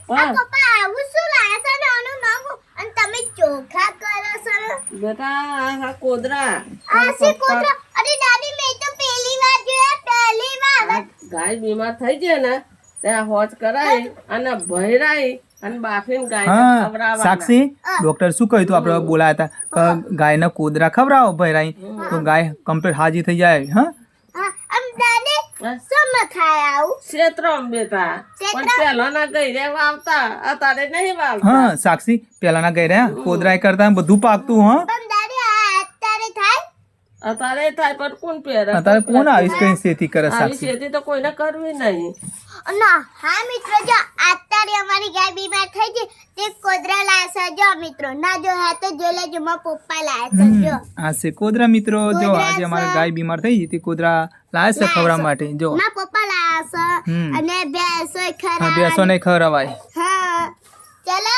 પપ્પા આવું શું લાયા છે ને આનું નામ અને તમે ચોખા કરો છો બેટા આ કોદરા આ છે કોદરા અરે દાદી મેં તો પહેલી વાર જોયા પહેલી વાર ગાય બીમાર થઈ જાય ને ત્યાં હોજ કરાય અને ભયરાય અને બાફીને ગાય હા ખવડાવવાના. સાક્ષી ડોક્ટર શું કહ્યું તું આપણે બોલાયા હતા કે ગાયના કોદરા ખવડાવો ભરાઈ તો ગાય કમ્પ્લીટ હાજી થઈ જાય. હા હા આમ દાદી સમ ખાય આવું ક્ષેત્રમાં બેટા પણ પહેલાના ગઈ વાવતા અત્યારે નહીં વાવતા. હા સાક્ષી પેલાના ગઈ રહ્યા કોદરા કરતા બધું પાકતું. હા પણ દાદી આ અત્યારે થાય અત્યારે થાય પણ કોણ પહેરે? અત્યારે કોણ આવીશ કઈ ખેતી કરે આવી સાક્ષી? ખેતી તો કોઈને કરવી નહીં. ના હા મિત્રો જો અત્યારે અમારી ગાય બીમાર થઈ ગઈ તે કોદરા લાયા છે જો મિત્રો ના જો હા તો જો લેજો મારા પપ્પા લાયા છે જો આ છે કોદરા મિત્રો. જો આજે અમારી ગાય બીમાર થઈ ગઈ હતી કોદરા લાયા છે ખવડાવવા માટે. જો મારા પપ્પા લાયા છે અને ભેંસો હા ખરા બેસો નહીં ખવડાવાય. હા ચલો